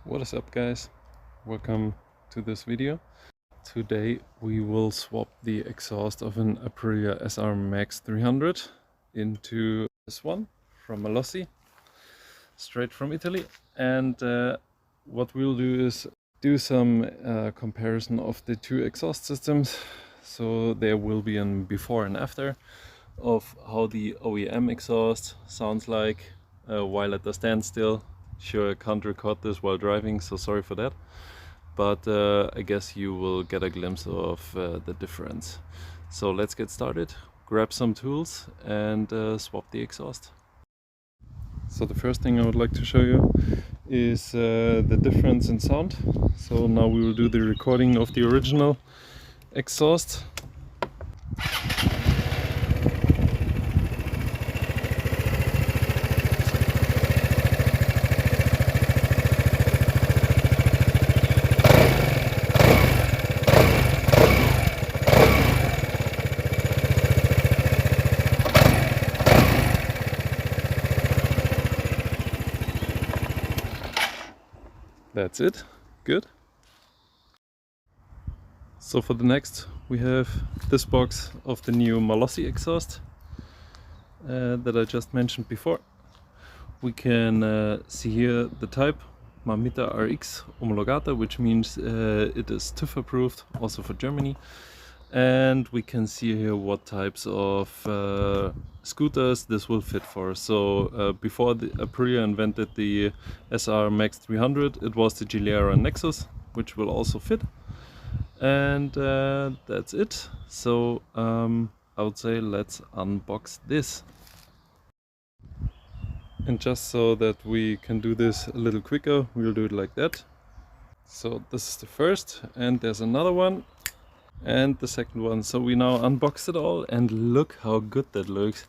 What is up, guys? Welcome to this video. Today we will swap the exhaust of an Aprilia SR Max 300 into this one from Malossi, straight from Italy. And what we'll do is do some comparison of the two exhaust systems. So there will be a before and after of how the OEM exhaust sounds like while at the standstill. Sure, I can't record this while driving, so sorry for that. But I guess you will get a glimpse of the difference. So let's get started, grab some tools and swap the exhaust. So the first thing I would like to show you is the difference in sound. So now we will do the recording of the original exhaust. That's it. Good. So for the next we have this box of the new Malossi exhaust that I just mentioned before. We can see here the type Malossi RX Omologata, which means it is TÜV approved also for Germany. And we can see here what types of scooters this will fit for. So before the Aprilia invented the SR Max 300, it was the Gilera Nexus, which will also fit. And that's it. So I would say let's unbox this. And just so that we can do this a little quicker, we'll do it like that. So this is the first, and there's another one. And the second one. So we now unboxed it all and look how good that looks.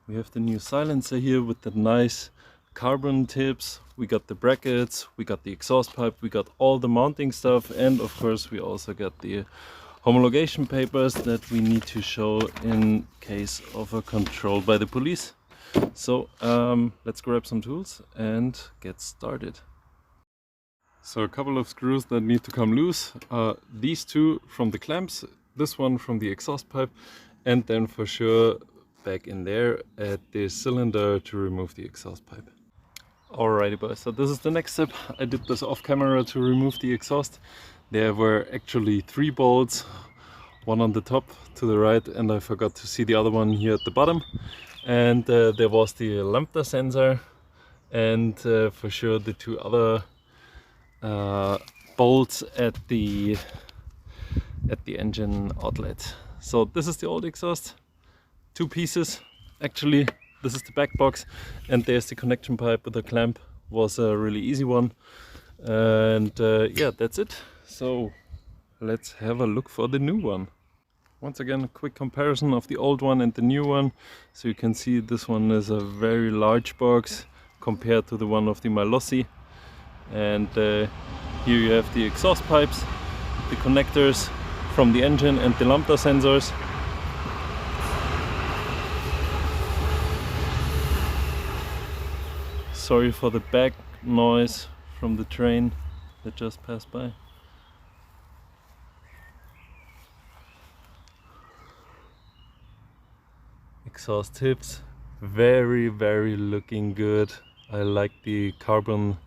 We have the new silencer here with the nice carbon tips. We got the brackets, we got the exhaust pipe, we got all the mounting stuff, and of course we also got the homologation papers that we need to show in case of a control by the police. So let's grab some tools and get started. So a couple of screws that need to come loose. These two from the clamps, this one from the exhaust pipe, and then for sure back in there at the cylinder to remove the exhaust pipe. Alrighty boys, so this is the next step. I did this off camera to remove the exhaust. There were actually 3 bolts, one on the top to the right, and I forgot to see the other one here at the bottom. And there was the lambda sensor and for sure the 2 other bolts at the engine outlet. So this is the old exhaust, 2 pieces. Actually this is the back box, and there's the connection pipe with the clamp. Was a really easy one, and yeah, that's it. So let's have a look for the new one. Once again, a quick comparison of the old one and the new one. So you can see this one is a very large box compared to the one of the Malossi. And here you have the exhaust pipes, the connectors from the engine and the lambda sensors. Sorry for the back noise from the train that just passed by. Exhaust tips, very looking good. I like the carbon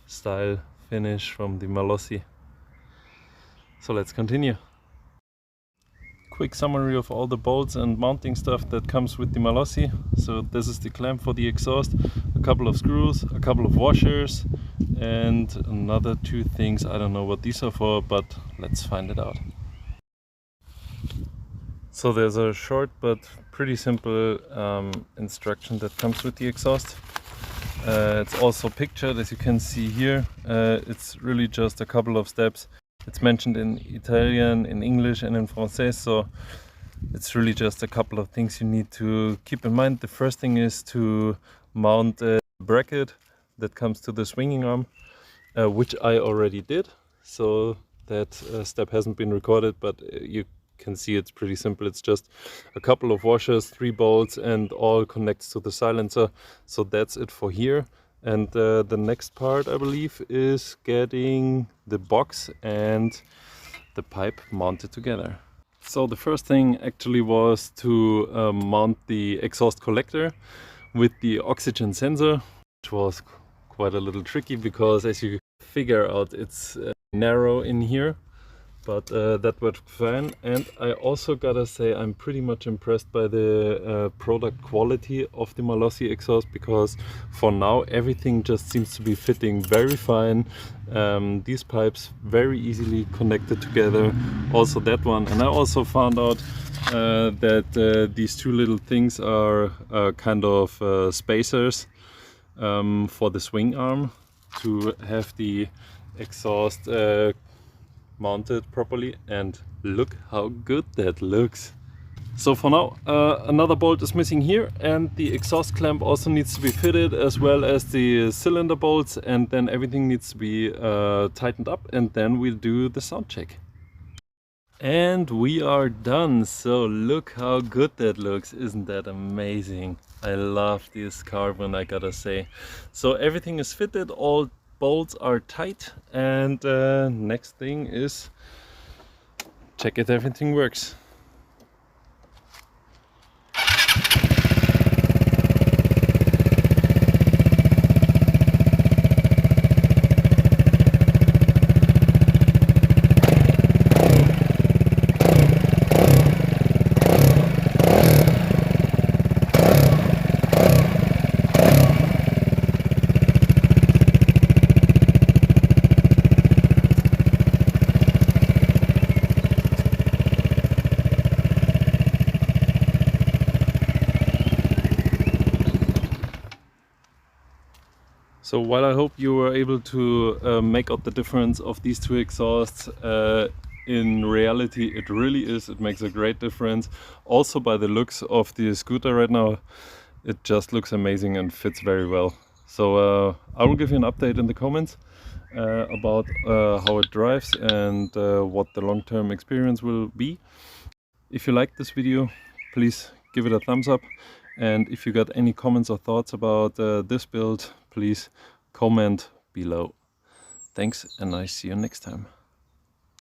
style finish from the Malossi. So let's continue. Quick summary of all the bolts and mounting stuff that comes with the Malossi. So this is the clamp for the exhaust, a couple of screws, a couple of washers, and another 2 things. I don't know what these are for, but let's find it out. So there's a short but pretty simple instruction that comes with the exhaust. It's also pictured, as you can see here. It's really just a couple of steps. It's mentioned in Italian, in English and in Francais, so it's really just a couple of things you need to keep in mind. The first thing is to mount a bracket that comes to the swinging arm, which I already did. So that step hasn't been recorded, but you can see it's pretty simple. It's just a couple of washers, 3 bolts, and all connects to the silencer. So that's it for here. And the next part, I believe, is getting the box and the pipe mounted together. So the first thing actually was to mount the exhaust collector with the oxygen sensor, which was quite a little tricky because, as you figure out, it's narrow in here. But that worked fine, and I also gotta say I'm pretty much impressed by the product quality of the Malossi exhaust, because for now everything just seems to be fitting very fine. These pipes very easily connected together, also that one. And I also found out that these two little things are kind of spacers for the swing arm to have the exhaust mounted properly, and look how good that looks. So for now another bolt is missing here, and the exhaust clamp also needs to be fitted, as well as the cylinder bolts, and then everything needs to be tightened up, and then we'll do the sound check. And we are done. So look how good that looks. Isn't that amazing? I love this carbon, I gotta say. So everything is fitted, all bolts are tight, and next thing is check if everything works. So while I hope you were able to make out the difference of these two exhausts, in reality it really is. It makes a great difference. Also by the looks of the scooter right now, it just looks amazing and fits very well. So I will give you an update in the comments about how it drives and what the long-term experience will be. If you like this video, please give it a thumbs up. And if you got any comments or thoughts about this build, please comment below. Thanks, and I see you next time.